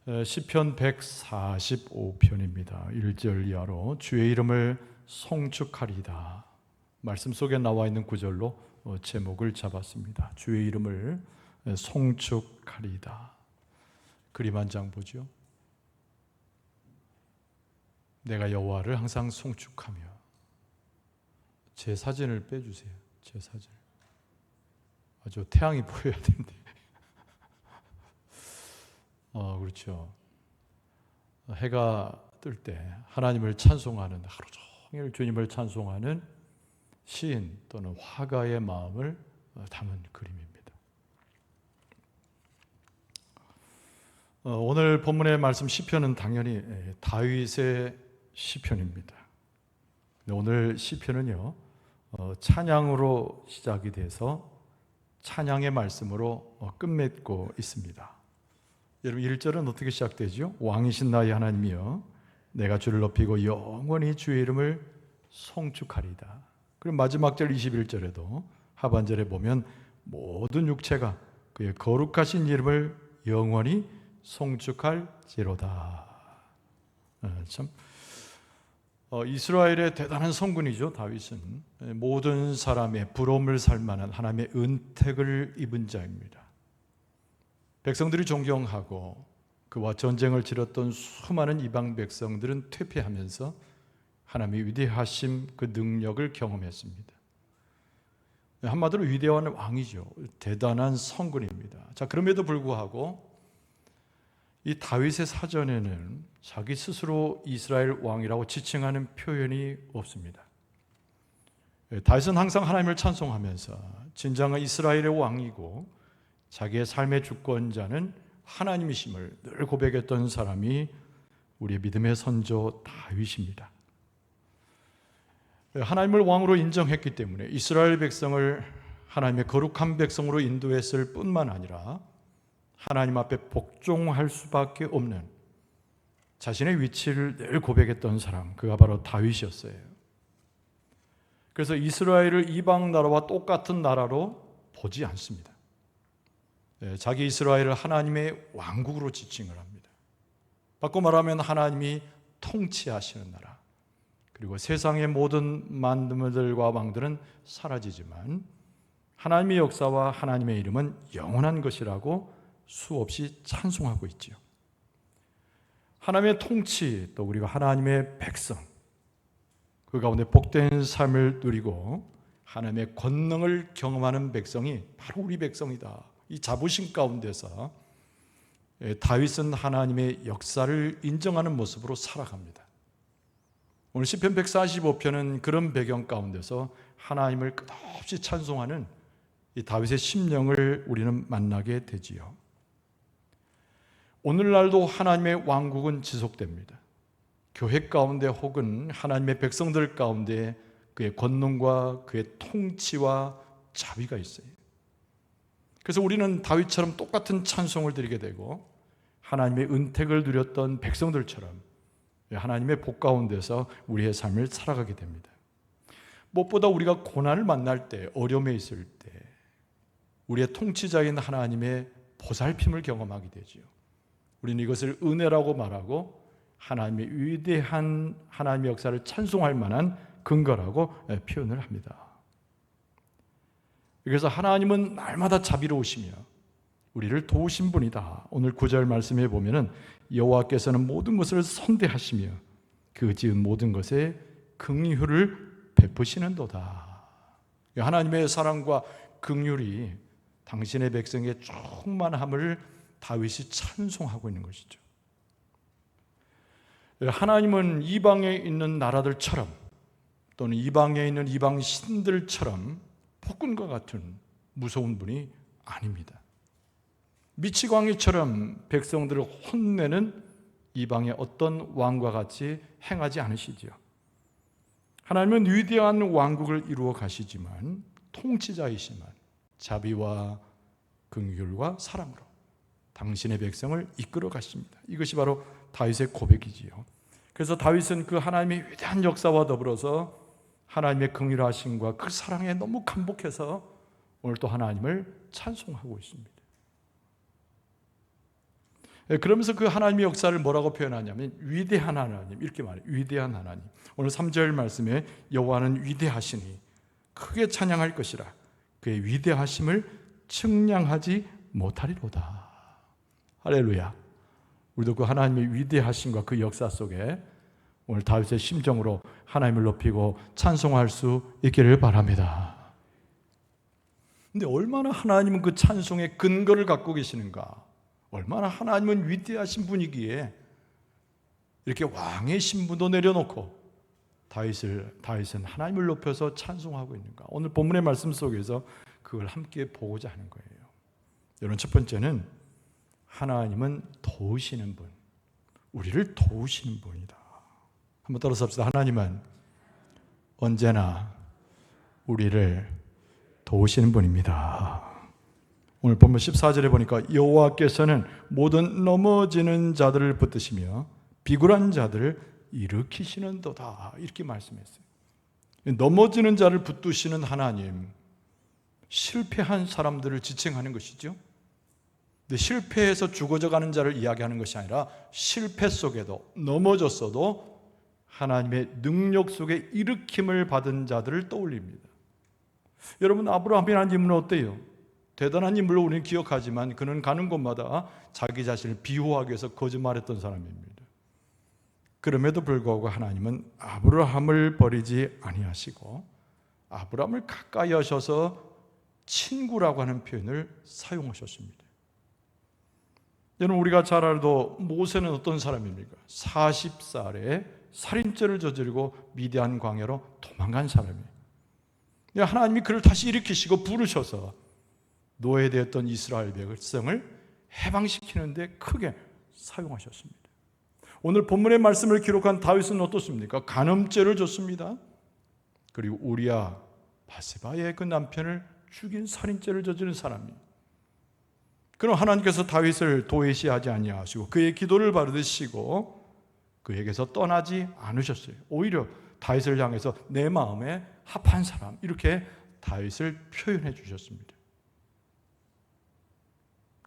시편 145편입니다. 1절 이하로 주의 이름을 송축하리이다. 말씀 속에 나와 있는 구절로 제목을 잡았습니다. 주의 이름을 송축하리이다. 그림 한 장 보죠. 내가 여호와를 항상 송축하며. 제 사진을 빼주세요. 제 사진. 저 태양이 보여야 되는데. 그렇죠. 해가 뜰 때 하나님을 찬송하는, 하루 종일 주님을 찬송하는 시인 또는 화가의 마음을 담은 그림입니다. 오늘 본문의 말씀 시편은 당연히 다윗의 시편입니다. 오늘 시편은요, 찬양으로 시작이 돼서 찬양의 말씀으로 끝맺고 있습니다. 여러분 1절은 어떻게 시작되죠? 왕이신 나의 하나님이여 내가 주를 높이고 영원히 주의 이름을 송축하리이다. 그리고 마지막 절 21절에도 하반절에 보면 모든 육체가 그의 거룩하신 이름을 영원히 송축할지로다. 참 이스라엘의 대단한 성군이죠. 다윗은 모든 사람의 부러움을 살 만한 하나님의 은택을 입은 자입니다. 백성들이 존경하고 그와 전쟁을 치렀던 수많은 이방 백성들은 퇴폐하면서 하나님의 위대하심 그 능력을 경험했습니다. 한마디로 위대한 왕이죠. 대단한 성군입니다. 자, 그럼에도 불구하고 이 다윗의 사전에는 자기 스스로 이스라엘 왕이라고 지칭하는 표현이 없습니다. 다윗은 항상 하나님을 찬송하면서 진정한 이스라엘의 왕이고 자기의 삶의 주권자는 하나님이심을 늘 고백했던 사람이 우리의 믿음의 선조 다윗입니다. 하나님을 왕으로 인정했기 때문에 이스라엘 백성을 하나님의 거룩한 백성으로 인도했을 뿐만 아니라 하나님 앞에 복종할 수밖에 없는 자신의 위치를 늘 고백했던 사람, 그가 바로 다윗이었어요. 그래서 이스라엘을 이방 나라와 똑같은 나라로 보지 않습니다. 자기 이스라엘을 하나님의 왕국으로 지칭을 합니다. 바꿔 말하면 하나님이 통치하시는 나라, 그리고 세상의 모든 만물들과 왕들은 사라지지만 하나님의 역사와 하나님의 이름은 영원한 것이라고 수없이 찬송하고 있지요. 하나님의 통치, 또 우리가 하나님의 백성, 그 가운데 복된 삶을 누리고 하나님의 권능을 경험하는 백성이 바로 우리 백성이다. 이 자부심 가운데서 다윗은 하나님의 역사를 인정하는 모습으로 살아갑니다. 오늘 시편 145편은 그런 배경 가운데서 하나님을 끝없이 찬송하는 이 다윗의 심령을 우리는 만나게 되지요. 오늘날도 하나님의 왕국은 지속됩니다. 교회 가운데 혹은 하나님의 백성들 가운데 그의 권능과 그의 통치와 자비가 있어요. 그래서 우리는 다윗처럼 똑같은 찬송을 드리게 되고 하나님의 은택을 누렸던 백성들처럼 하나님의 복 가운데서 우리의 삶을 살아가게 됩니다. 무엇보다 우리가 고난을 만날 때, 어려움에 있을 때 우리의 통치자인 하나님의 보살핌을 경험하게 되지요. 우리는 이것을 은혜라고 말하고 하나님의 위대한 하나님의 역사를 찬송할 만한 근거라고 표현을 합니다. 그래서 하나님은 날마다 자비로우시며 우리를 도우신 분이다. 오늘 9절 말씀에 보면은 여호와께서는 모든 것을 선대하시며 그 지은 모든 것에 긍휼을 베푸시는도다. 하나님의 사랑과 긍휼이 당신의 백성의 충만함을 다윗이 찬송하고 있는 것이죠. 하나님은 이방에 있는 나라들처럼 또는 이방에 있는 이방 신들처럼 폭군과 같은 무서운 분이 아닙니다. 미치광이처럼 백성들을 혼내는 이방의 어떤 왕과 같이 행하지 않으시지요. 하나님은 위대한 왕국을 이루어 가시지만 통치자이시만 자비와 긍휼과 사랑으로 당신의 백성을 이끌어 가십니다. 이것이 바로 다윗의 고백이지요. 그래서 다윗은 그 하나님의 위대한 역사와 더불어서 하나님의 긍휼하심과 그 사랑에 너무 감복해서 오늘 또 하나님을 찬송하고 있습니다. 그러면서 그 하나님의 역사를 뭐라고 표현하냐면 위대한 하나님 이렇게 말해요. 위대한 하나님. 오늘 3절 말씀에 여호와는 위대하시니 크게 찬양할 것이라 그의 위대하심을 측량하지 못하리로다. 할렐루야. 우리도 그 하나님의 위대하심과 그 역사 속에 오늘 다윗의 심정으로 하나님을 높이고 찬송할 수 있기를 바랍니다. 근데 얼마나 하나님은 그 찬송의 근거를 갖고 계시는가? 얼마나 하나님은 위대하신 분이기에 이렇게 왕의 신분도 내려놓고 다윗은 하나님을 높여서 찬송하고 있는가? 오늘 본문의 말씀 속에서 그걸 함께 보고자 하는 거예요. 여러분, 첫 번째는 하나님은 도우시는 분, 우리를 도우시는 분이다. 한번 따라서 합시다. 하나님은 언제나 우리를 도우시는 분입니다. 오늘 본문 14절에 보니까 여호와께서는 모든 넘어지는 자들을 붙드시며 비굴한 자들을 일으키시는도다 이렇게 말씀했어요. 넘어지는 자를 붙드시는 하나님, 실패한 사람들을 지칭하는 것이죠. 근데 실패해서 죽어져가는 자를 이야기하는 것이 아니라 실패 속에도 넘어졌어도 하나님의 능력 속에 일으킴을 받은 자들을 떠올립니다. 여러분, 아브라함이라는 인물은 어때요? 대단한 인물로 우리는 기억하지만 그는 가는 곳마다 자기 자신을 비호하기 위해서 거짓말했던 사람입니다. 그럼에도 불구하고 하나님은 아브라함을 버리지 아니하시고 아브라함을 가까이 하셔서 친구라고 하는 표현을 사용하셨습니다. 여러분, 우리가 잘 알도 모세는 어떤 사람입니까? 40살에 살인죄를 저지르고 미디안 광야로 도망간 사람이에요. 하나님이 그를 다시 일으키시고 부르셔서 노예되었던 이스라엘 백성을 해방시키는데 크게 사용하셨습니다. 오늘 본문의 말씀을 기록한 다윗은 어떻습니까? 간음죄를 줬습니다. 그리고 우리아 바세바의 그 남편을 죽인 살인죄를 저지른 사람입니다. 그럼 하나님께서 다윗을 도외시하지 아니하시고 그의 기도를 받으시고 그에게서 떠나지 않으셨어요. 오히려 다윗을 향해서 내 마음에 합한 사람 이렇게 다윗을 표현해 주셨습니다.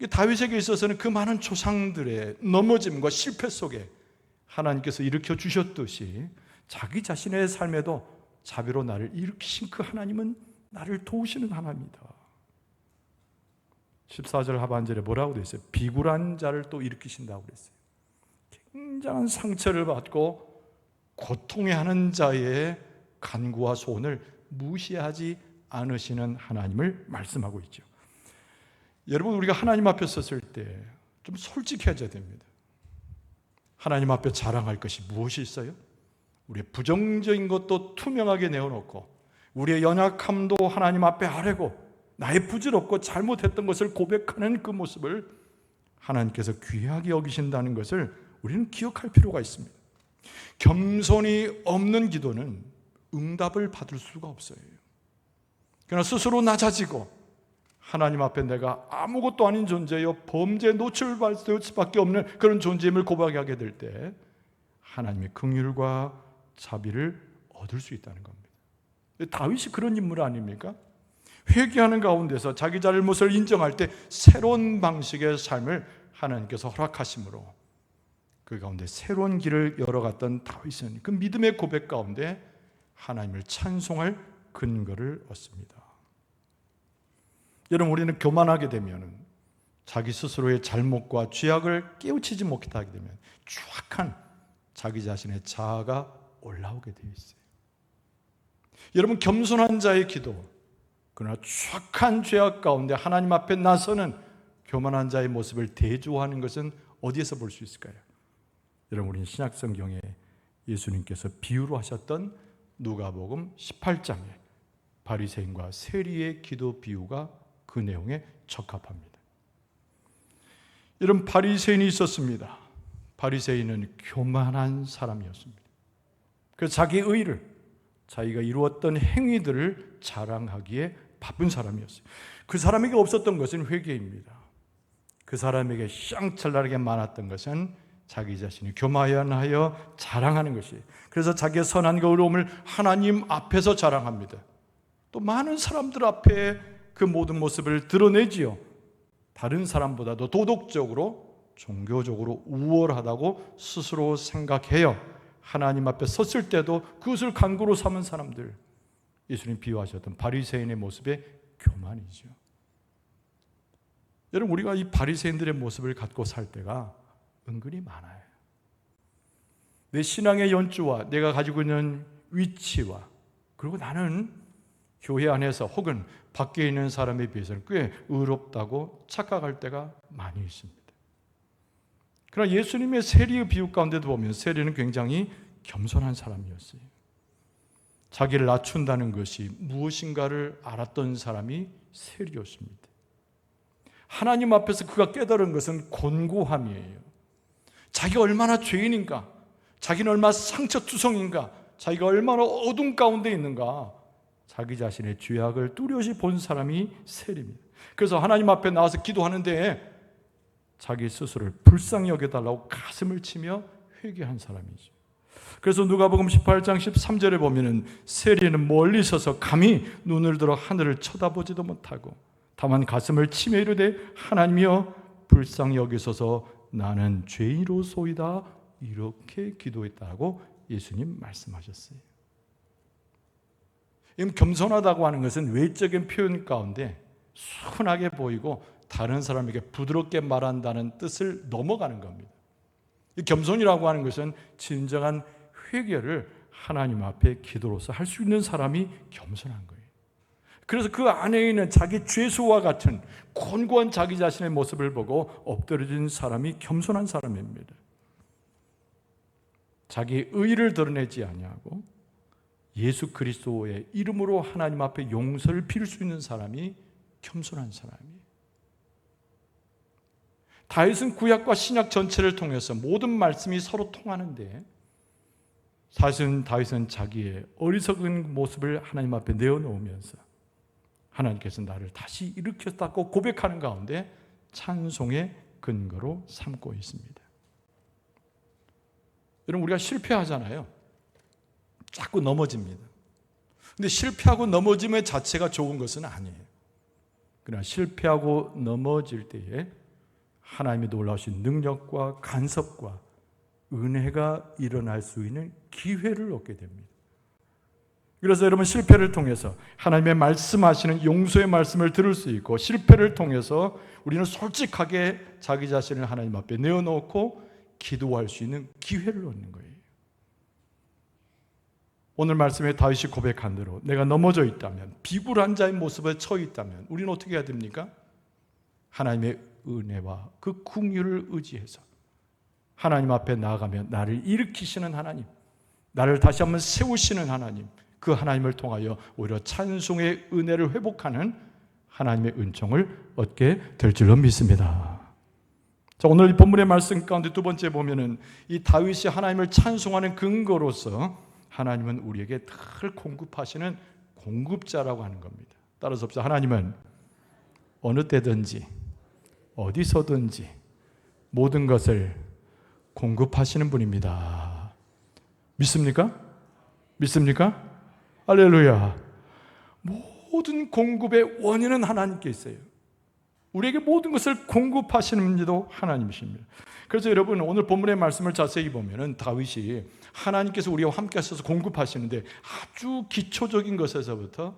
다윗에게 있어서는 그 많은 조상들의 넘어짐과 실패 속에 하나님께서 일으켜 주셨듯이 자기 자신의 삶에도 자비로 나를 일으키신 그 하나님은 나를 도우시는 하나님이다. 14절 하반절에 뭐라고 되어 있어요? 비굴한 자를 또 일으키신다고 그랬어요. 굉장한 상처를 받고 고통해하는 자의 간구와 소원을 무시하지 않으시는 하나님을 말씀하고 있죠. 여러분, 우리가 하나님 앞에 섰을 때 좀 솔직해져야 됩니다. 하나님 앞에 자랑할 것이 무엇이 있어요? 우리의 부정적인 것도 투명하게 내어놓고 우리의 연약함도 하나님 앞에 아뢰고 나의 부질없고 잘못했던 것을 고백하는 그 모습을 하나님께서 귀하게 여기신다는 것을 우리는 기억할 필요가 있습니다. 겸손이 없는 기도는 응답을 받을 수가 없어요. 그러나 스스로 낮아지고 하나님 앞에 내가 아무것도 아닌 존재여 범죄에 노출될 수밖에 없는 그런 존재임을 고백하게 될 때 하나님의 긍휼과 자비를 얻을 수 있다는 겁니다. 다윗이 그런 인물 아닙니까? 회개하는 가운데서 자기 잘못을 인정할 때 새로운 방식의 삶을 하나님께서 허락하심으로 그 가운데 새로운 길을 열어갔던 다윗은 그 믿음의 고백 가운데 하나님을 찬송할 근거를 얻습니다. 여러분, 우리는 교만하게 되면 자기 스스로의 잘못과 죄악을 깨우치지 못하게 되면 추악한 자기 자신의 자아가 올라오게 되어 있어요. 여러분, 겸손한 자의 기도, 그러나 추악한 죄악 가운데 하나님 앞에 나서는 교만한 자의 모습을 대조하는 것은 어디에서 볼 수 있을까요? 여러분, 우리는 신약성경에 예수님께서 비유로 하셨던 누가복음 18장에 바리새인과 세리의 기도 비유가 그 내용에 적합합니다. 여러분, 바리새인이 있었습니다. 바리새인은 교만한 사람이었습니다. 그래서 자기 의를, 자기가 이루었던 행위들을 자랑하기에 바쁜 사람이었어요. 그 사람에게 없었던 것은 회개입니다. 그 사람에게 쌍철나게 많았던 것은 자기 자신이 교만하여 자랑하는 것이에요. 그래서 자기의 선한 의로움을 하나님 앞에서 자랑합니다. 또 많은 사람들 앞에 그 모든 모습을 드러내지요. 다른 사람보다도 도덕적으로 종교적으로 우월하다고 스스로 생각해요. 하나님 앞에 섰을 때도 그것을 간구로 삼은 사람들, 예수님 비유하셨던 바리새인의 모습의 교만이죠. 여러분, 우리가 이 바리새인들의 모습을 갖고 살 때가 은근히 많아요. 내 신앙의 연주와 내가 가지고 있는 위치와, 그리고 나는 교회 안에서 혹은 밖에 있는 사람에 비해서는 꽤 의롭다고 착각할 때가 많이 있습니다. 그러나 예수님의 세리의 비유 가운데도 보면 세리는 굉장히 겸손한 사람이었어요. 자기를 낮춘다는 것이 무엇인가를 알았던 사람이 세리였습니다. 하나님 앞에서 그가 깨달은 것은 곤고함이에요. 자기가 얼마나 죄인인가, 자기는 얼마나 상처투성인가, 자기가 얼마나 어둠 가운데 있는가, 자기 자신의 죄악을 뚜렷이 본 사람이 세리입니다. 그래서 하나님 앞에 나와서 기도하는데 자기 스스로를 불쌍히 여겨달라고 가슴을 치며 회개한 사람이죠. 그래서 누가복음 18장 13절에 보면은 세리는 멀리 서서 감히 눈을 들어 하늘을 쳐다보지도 못하고 다만 가슴을 치며 이르되 하나님이여 불쌍히 여기소서 나는 죄인이로소이다, 이렇게 기도했다고 예수님 말씀하셨어요. 겸손하다고 하는 것은 외적인 표현 가운데 순하게 보이고 다른 사람에게 부드럽게 말한다는 뜻을 넘어가는 겁니다. 이 겸손이라고 하는 것은 진정한 회개를 하나님 앞에 기도로서 할 수 있는 사람이 겸손한 거예요. 그래서 그 안에 있는 자기 죄수와 같은 곤고한 자기 자신의 모습을 보고 엎드려진 사람이 겸손한 사람입니다. 자기 의의를 드러내지 아니하고 예수 그리스도의 이름으로 하나님 앞에 용서를 빌 수 있는 사람이 겸손한 사람이에요. 다윗은 구약과 신약 전체를 통해서 모든 말씀이 서로 통하는데 사실은 다윗은 자기의 어리석은 모습을 하나님 앞에 내어놓으면서 하나님께서 나를 다시 일으켰다고 고백하는 가운데 찬송의 근거로 삼고 있습니다. 여러분, 우리가 실패하잖아요. 자꾸 넘어집니다. 근데 실패하고 넘어짐의 자체가 좋은 것은 아니에요. 그러나 실패하고 넘어질 때에 하나님의 놀라우신 능력과 간섭과 은혜가 일어날 수 있는 기회를 얻게 됩니다. 그래서 여러분, 실패를 통해서 하나님의 말씀하시는 용서의 말씀을 들을 수 있고, 실패를 통해서 우리는 솔직하게 자기 자신을 하나님 앞에 내어놓고 기도할 수 있는 기회를 얻는 거예요. 오늘 말씀에 다윗이 고백한 대로 내가 넘어져 있다면, 비굴한 자의 모습에 처해 있다면 우리는 어떻게 해야 됩니까? 하나님의 은혜와 그 긍휼을 의지해서 하나님 앞에 나아가면 나를 일으키시는 하나님, 나를 다시 한번 세우시는 하나님, 그 하나님을 통하여 오히려 찬송의 은혜를 회복하는 하나님의 은총을 얻게 될 줄로 믿습니다. 자, 오늘 이 본문의 말씀 가운데 두 번째 보면은 이 다윗이 하나님을 찬송하는 근거로서 하나님은 우리에게 늘 공급하시는 공급자라고 하는 겁니다. 따라서 하나님은 어느 때든지 어디서든지 모든 것을 공급하시는 분입니다. 믿습니까? 믿습니까? 할렐루야. 모든 공급의 원인은 하나님께 있어요. 우리에게 모든 것을 공급하시는 분도 하나님이십니다. 그래서 여러분, 오늘 본문의 말씀을 자세히 보면은 다윗이 하나님께서 우리와 함께 하셔서 공급하시는데 아주 기초적인 것에서부터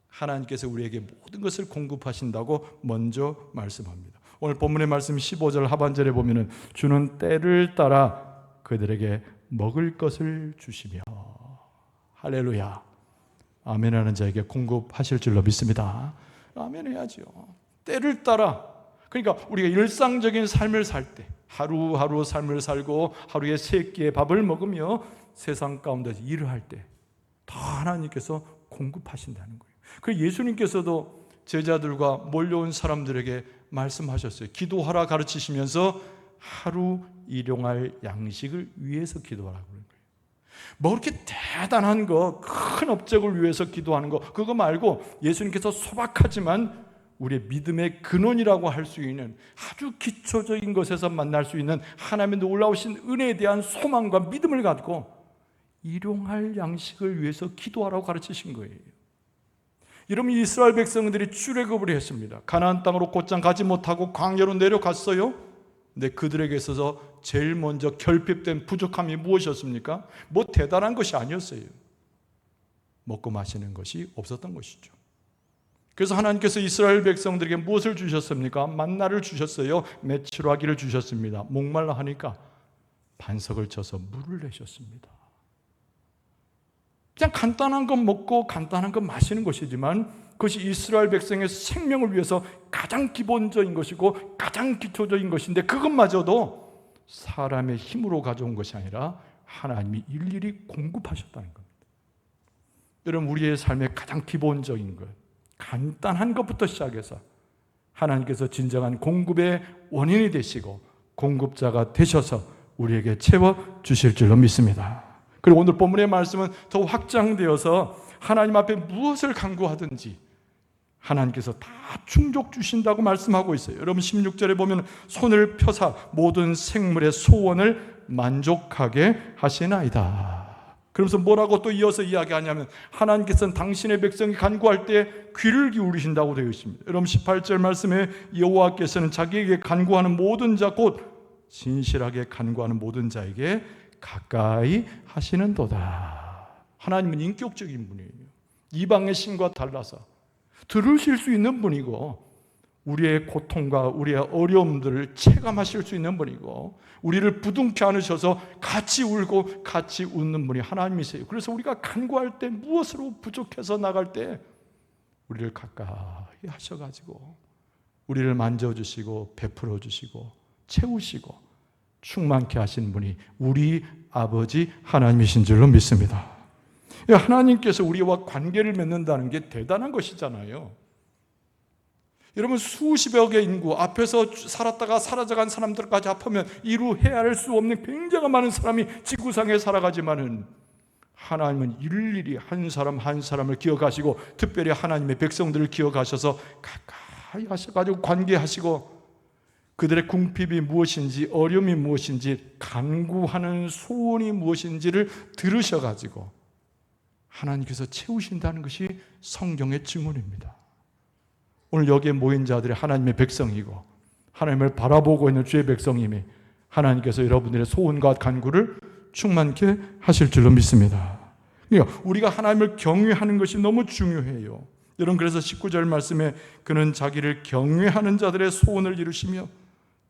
하나님께서 우리에게 모든 것을 공급하신다고 먼저 말씀합니다. 오늘 본문의 말씀 15절 하반절에 보면은 주는 때를 따라 그들에게 먹을 것을 주시며, 할렐루야. 아멘하는 자에게 공급하실 줄로 믿습니다. 아멘 해야죠. 때를 따라. 그러니까 우리가 일상적인 삶을 살 때 하루하루 삶을 살고 하루에 3끼의 밥을 먹으며 세상 가운데서 일을 할 때 다 하나님께서 공급하신다는 거예요. 그 예수님께서도 제자들과 몰려온 사람들에게 말씀하셨어요. 기도하라 가르치시면서 하루 일용할 양식을 위해서 기도하라고 그런 거예요. 뭐 그렇게 대단한 거, 큰 업적을 위해서 기도하는 거, 그거 말고 예수님께서 소박하지만 우리의 믿음의 근원이라고 할 수 있는 아주 기초적인 것에서 만날 수 있는 하나님의 놀라우신 은혜에 대한 소망과 믿음을 갖고 일용할 양식을 위해서 기도하라고 가르치신 거예요. 여러분, 이스라엘 백성들이 출애굽을 했습니다. 가나안 땅으로 곧장 가지 못하고 광야로 내려갔어요. 근데 그들에게 있어서 제일 먼저 결핍된 부족함이 무엇이었습니까? 뭐 대단한 것이 아니었어요. 먹고 마시는 것이 없었던 것이죠. 그래서 하나님께서 이스라엘 백성들에게 무엇을 주셨습니까? 만나를 주셨어요. 메추라기를 주셨습니다. 목말라 하니까 반석을 쳐서 물을 내셨습니다. 그냥 간단한 것 먹고 간단한 것 마시는 것이지만 그것이 이스라엘 백성의 생명을 위해서 가장 기본적인 것이고 가장 기초적인 것인데 그것마저도 사람의 힘으로 가져온 것이 아니라 하나님이 일일이 공급하셨다는 겁니다. 여러분, 우리의 삶의 가장 기본적인 것, 간단한 것부터 시작해서 하나님께서 진정한 공급의 원인이 되시고 공급자가 되셔서 우리에게 채워주실 줄로 믿습니다. 그리고 오늘 본문의 말씀은 더 확장되어서 하나님 앞에 무엇을 간구하든지 하나님께서 다 충족 주신다고 말씀하고 있어요. 여러분 16절에 보면 손을 펴사 모든 생물의 소원을 만족하게 하시나이다. 그러면서 뭐라고 또 이어서 이야기하냐면 하나님께서는 당신의 백성이 간구할 때 귀를 기울이신다고 되어 있습니다. 여러분 18절 말씀에 여호와께서는 자기에게 간구하는 모든 자 곧 진실하게 간구하는 모든 자에게 가까이 하시는도다. 하나님은 인격적인 분이에요. 이방의 신과 달라서 들으실 수 있는 분이고 우리의 고통과 우리의 어려움들을 체감하실 수 있는 분이고 우리를 부둥켜 안으셔서 같이 울고 같이 웃는 분이 하나님이세요. 그래서 우리가 간구할 때 무엇으로 부족해서 나갈 때 우리를 가까이 하셔가지고 우리를 만져주시고 베풀어 주시고 채우시고 충만케 하시는 분이 우리 아버지 하나님이신 줄로 믿습니다. 하나님께서 우리와 관계를 맺는다는 게 대단한 것이잖아요. 여러분 수십여 개 인구 앞에서 살았다가 사라져간 사람들까지 합하면 이루 헤아릴 수 없는 굉장히 많은 사람이 지구상에 살아가지만은 하나님은 일일이 한 사람 한 사람을 기억하시고 특별히 하나님의 백성들을 기억하셔서 가까이 하셔가지고 관계하시고 그들의 궁핍이 무엇인지 어려움이 무엇인지 간구하는 소원이 무엇인지를 들으셔가지고 하나님께서 채우신다는 것이 성경의 증언입니다. 오늘 여기에 모인 자들이 하나님의 백성이고 하나님을 바라보고 있는 주의 백성임이 하나님께서 여러분들의 소원과 간구를 충만케 하실 줄로 믿습니다. 그러니까 우리가 하나님을 경외하는 것이 너무 중요해요. 여러분 그래서 19절 말씀에 그는 자기를 경외하는 자들의 소원을 이루시며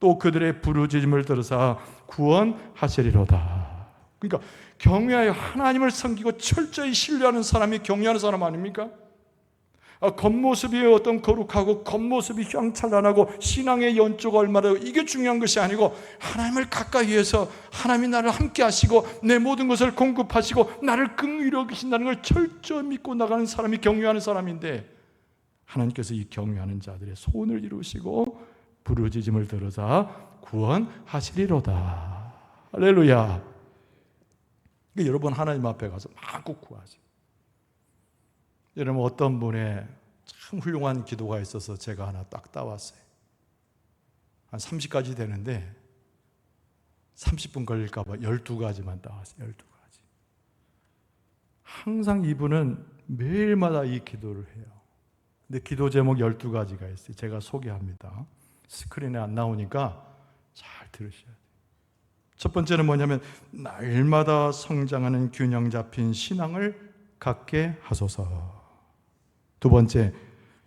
또 그들의 부르짖음을 들으사 구원하시리로다. 그러니까 경외하여 하나님을 섬기고 철저히 신뢰하는 사람이 경외하는 사람 아닙니까? 겉모습이 어떤 거룩하고 겉모습이 휘황찬란하고 신앙의 연조가 얼마나 이게 중요한 것이 아니고 하나님을 가까이 해서 하나님이 나를 함께 하시고 내 모든 것을 공급하시고 나를 긍휼히 여기신다는 걸 철저히 믿고 나가는 사람이 경외하는 사람인데 하나님께서 이 경외하는 자들의 소원을 이루시고 부르짖음을 들으사 구원하시리로다. 할렐루야. 여러분 하나님 앞에 가서 마음껏 구하세요. 여러분 어떤 분의 참 훌륭한 기도가 있어서 제가 하나 딱 따왔어요. 한 30가지 되는데 30분 걸릴까 봐 12가지만 따왔어요. 12가지. 항상 이분은 매일마다 이 기도를 해요. 근데 기도 제목 12가지가 있어요. 제가 소개합니다. 스크린에 안 나오니까 잘 들으셔야 돼요. 첫 번째는 뭐냐면 날마다 성장하는 균형 잡힌 신앙을 갖게 하소서. 두 번째,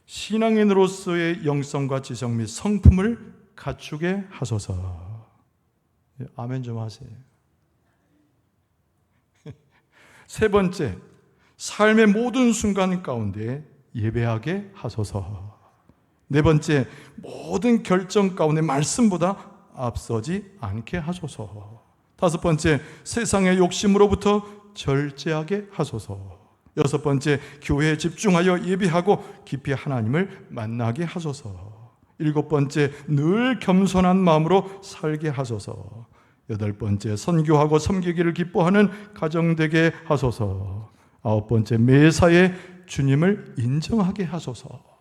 신앙인으로서의 영성과 지성 및 성품을 갖추게 하소서. 아멘 좀 하세요. 세 번째, 삶의 모든 순간 가운데 예배하게 하소서. 네 번째, 모든 결정 가운데 말씀보다 앞서지 않게 하소서. 다섯 번째, 세상의 욕심으로부터 절제하게 하소서. 여섯 번째, 교회에 집중하여 예배하고 깊이 하나님을 만나게 하소서. 일곱 번째, 늘 겸손한 마음으로 살게 하소서. 여덟 번째, 선교하고 섬기기를 기뻐하는 가정 되게 하소서. 아홉 번째, 매사에 주님을 인정하게 하소서.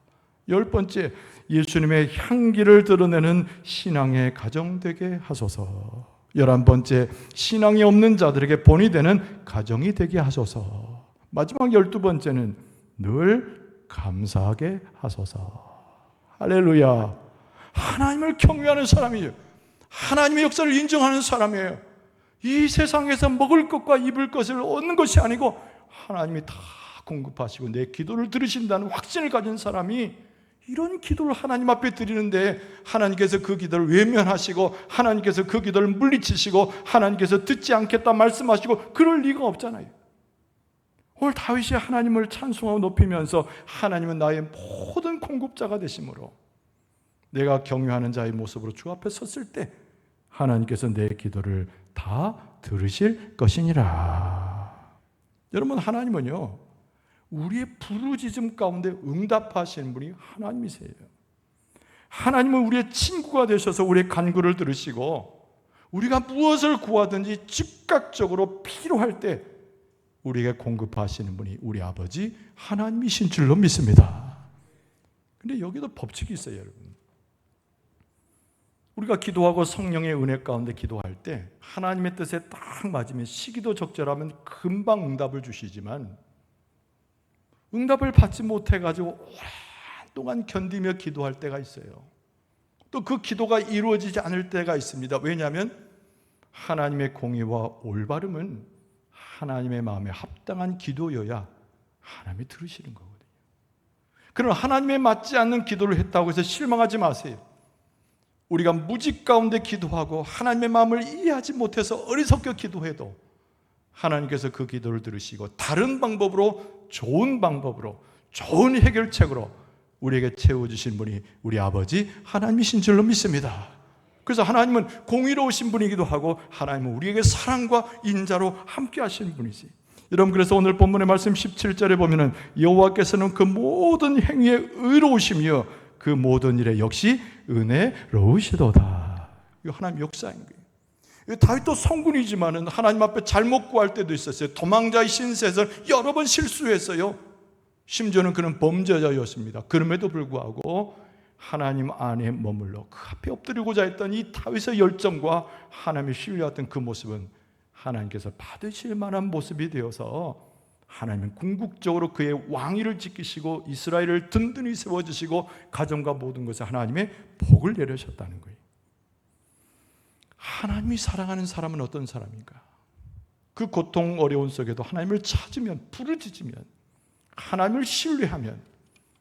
열 번째, 예수님의 향기를 드러내는 신앙의 가정 되게 하소서. 11번째, 신앙이 없는 자들에게 본이 되는 가정이 되게 하소서. 마지막 12번째는 늘 감사하게 하소서. 할렐루야. 하나님을 경외하는 사람이에요. 하나님의 역사를 인정하는 사람이에요. 이 세상에서 먹을 것과 입을 것을 얻는 것이 아니고 하나님이 다 공급하시고 내 기도를 들으신다는 확신을 가진 사람이 이런 기도를 하나님 앞에 드리는데 하나님께서 그 기도를 외면하시고 하나님께서 그 기도를 물리치시고 하나님께서 듣지 않겠다 말씀하시고 그럴 리가 없잖아요. 오늘 다윗이 하나님을 찬송하고 높이면서 하나님은 나의 모든 공급자가 되심으로 내가 경유하는 자의 모습으로 주 앞에 섰을 때 하나님께서 내 기도를 다 들으실 것이니라. 여러분, 하나님은요 우리의 부르짖음 가운데 응답하시는 분이 하나님이세요. 하나님은 우리의 친구가 되셔서 우리의 간구를 들으시고 우리가 무엇을 구하든지 즉각적으로 필요할 때 우리에게 공급하시는 분이 우리 아버지 하나님이신 줄로 믿습니다. 그런데 여기도 법칙이 있어요, 여러분. 우리가 기도하고 성령의 은혜 가운데 기도할 때 하나님의 뜻에 딱 맞으면 시기도 적절하면 금방 응답을 주시지만 응답을 받지 못해가지고 오랫동안 견디며 기도할 때가 있어요. 또 그 기도가 이루어지지 않을 때가 있습니다. 왜냐하면 하나님의 공의와 올바름은 하나님의 마음에 합당한 기도여야 하나님이 들으시는 거거든요. 그러나 하나님에 맞지 않는 기도를 했다고 해서 실망하지 마세요. 우리가 무직 가운데 기도하고 하나님의 마음을 이해하지 못해서 어리석게 기도해도 하나님께서 그 기도를 들으시고 다른 방법으로, 좋은 방법으로, 좋은 해결책으로 우리에게 채워주신 분이 우리 아버지 하나님이신 줄로 믿습니다. 그래서 하나님은 공의로우신 분이기도 하고 하나님은 우리에게 사랑과 인자로 함께 하시는 분이지. 여러분, 그래서 오늘 본문의 말씀 17절에 보면은 여호와께서는 그 모든 행위에 의로우시며 그 모든 일에 역시 은혜로우시도다. 이거 하나님 역사인 거예요. 다윗도 성군이지만은 하나님 앞에 잘못 구할 때도 있었어요. 도망자의 신세에서 여러 번 실수했어요. 심지어는 그는 범죄자였습니다. 그럼에도 불구하고 하나님 안에 머물러 그 앞에 엎드리고자 했던 이 다윗의 열정과 하나님의 신뢰했던 그 모습은 하나님께서 받으실 만한 모습이 되어서 하나님은 궁극적으로 그의 왕위를 지키시고 이스라엘을 든든히 세워주시고 가정과 모든 것에 하나님의 복을 내려셨다는 거예요. 하나님이 사랑하는 사람은 어떤 사람인가? 그 고통 어려운 속에도 하나님을 찾으면, 부르짖으면, 하나님을 신뢰하면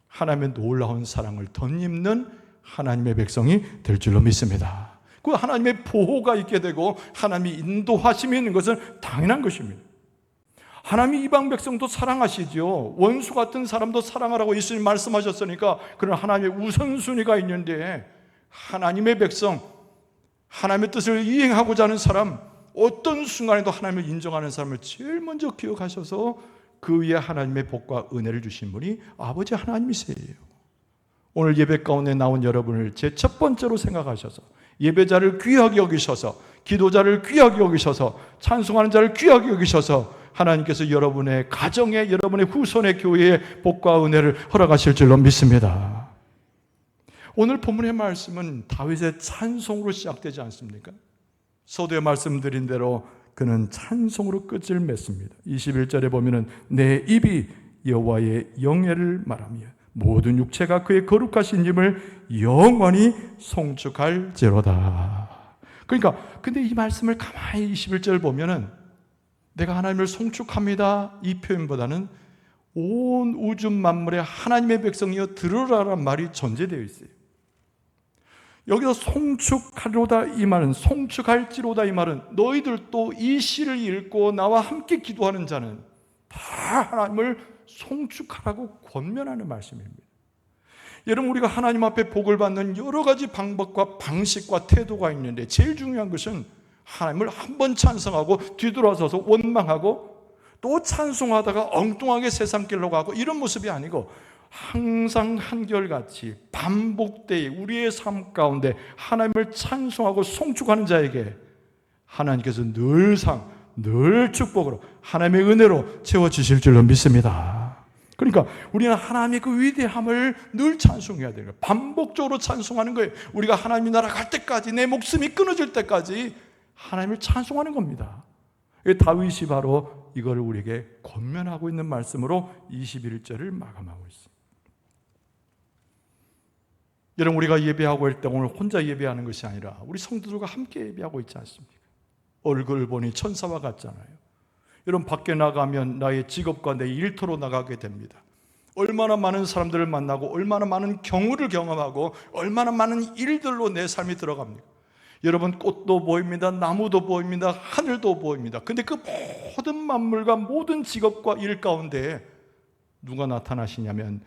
하나님의 놀라운 사랑을 덧입는 하나님의 백성이 될 줄로 믿습니다. 그 하나님의 보호가 있게 되고 하나님이 인도하심이 있는 것은 당연한 것입니다. 하나님이 이방 백성도 사랑하시죠. 원수 같은 사람도 사랑하라고 예수님 말씀하셨으니까 그런 하나님의 우선순위가 있는데 하나님의 백성, 하나님의 뜻을 이행하고자 하는 사람, 어떤 순간에도 하나님을 인정하는 사람을 제일 먼저 기억하셔서 그 위에 하나님의 복과 은혜를 주신 분이 아버지 하나님이세요. 오늘 예배 가운데 나온 여러분을 제 첫 번째로 생각하셔서 예배자를 귀하게 여기셔서 기도자를 귀하게 여기셔서 찬송하는 자를 귀하게 여기셔서 하나님께서 여러분의 가정에, 여러분의 후손의 교회에 복과 은혜를 허락하실 줄로 믿습니다. 오늘 본문의 말씀은 다윗의 찬송으로 시작되지 않습니까? 서두에 말씀드린 대로 그는 찬송으로 끝을 맺습니다. 21절에 보면은 내 입이 여호와의 영예를 말하며 모든 육체가 그의 거룩하신 힘을 영원히 송축할지로다. 그러니까 근데 이 말씀을 가만히 21절 보면은 내가 하나님을 송축합니다 이 표현보다는 온 우주 만물의 하나님의 백성이여 들으라란 말이 전제되어 있어요. 여기서 송축하리로다 이 말은, 송축할지로다 이 말은 너희들도 이 시를 읽고 나와 함께 기도하는 자는 다 하나님을 송축하라고 권면하는 말씀입니다. 여러분, 우리가 하나님 앞에 복을 받는 여러 가지 방법과 방식과 태도가 있는데 제일 중요한 것은 하나님을 한 번 찬송하고 뒤돌아서서 원망하고 또 찬송하다가 엉뚱하게 세상 길로 가고 이런 모습이 아니고 항상 한결같이 반복되이 우리의 삶 가운데 하나님을 찬송하고 송축하는 자에게 하나님께서 늘 축복으로 하나님의 은혜로 채워주실 줄로 믿습니다. 그러니까 우리는 하나님의 그 위대함을 늘 찬송해야 돼요. 반복적으로 찬송하는 거예요. 우리가 하나님이 날아갈 때까지, 내 목숨이 끊어질 때까지 하나님을 찬송하는 겁니다. 다윗이 바로 이걸 우리에게 권면하고 있는 말씀으로 21절을 마감하고 있습니다. 여러분, 우리가 예배하고 있을 때 오늘 혼자 예배하는 것이 아니라 우리 성도들과 함께 예배하고 있지 않습니까? 얼굴 보니 천사와 같잖아요. 여러분, 밖에 나가면 나의 직업과 내 일터로 나가게 됩니다. 얼마나 많은 사람들을 만나고 얼마나 많은 경우를 경험하고 얼마나 많은 일들로 내 삶이 들어갑니까? 여러분, 꽃도 보입니다. 나무도 보입니다. 하늘도 보입니다. 근데 그 모든 만물과 모든 직업과 일 가운데 누가 나타나시냐면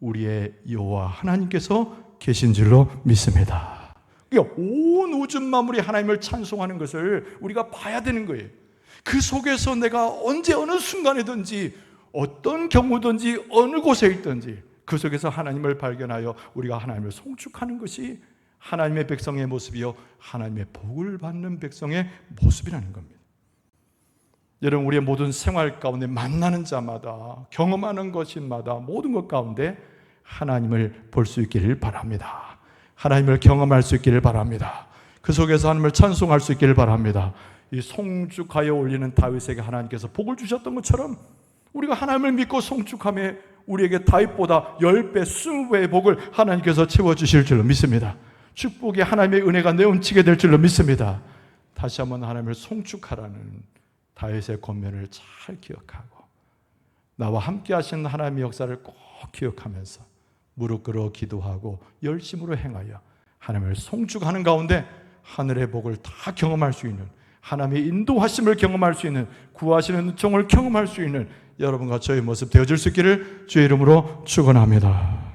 우리의 여호와 하나님께서 계신 줄로 믿습니다. 그러니까 온 우주 만물이 하나님을 찬송하는 것을 우리가 봐야 되는 거예요. 그 속에서 내가 언제 어느 순간이든지 어떤 경우든지 어느 곳에 있든지 그 속에서 하나님을 발견하여 우리가 하나님을 송축하는 것이 하나님의 백성의 모습이요, 하나님의 복을 받는 백성의 모습이라는 겁니다. 여러분, 우리의 모든 생활 가운데 만나는 자마다 경험하는 것마다 모든 것 가운데 하나님을 볼 수 있기를 바랍니다. 하나님을 경험할 수 있기를 바랍니다. 그 속에서 하나님을 찬송할 수 있기를 바랍니다. 이 송축하여 올리는 다윗에게 하나님께서 복을 주셨던 것처럼 우리가 하나님을 믿고 송축하며 우리에게 다윗보다 10배, 20배의 복을 하나님께서 채워주실 줄로 믿습니다. 축복이 하나님의 은혜가 내엄치게 될 줄로 믿습니다. 다시 한번 하나님을 송축하라는 다윗의 권면을 잘 기억하고 나와 함께 하신 하나님의 역사를 꼭 기억하면서 무릎 꿇어 기도하고 열심으로 행하여 하나님을 송축하는 가운데 하늘의 복을 다 경험할 수 있는, 하나님의 인도하심을 경험할 수 있는, 구하시는 은총을 경험할 수 있는 여러분과 저의 모습 되어줄 수 있기를 주의 이름으로 축원합니다.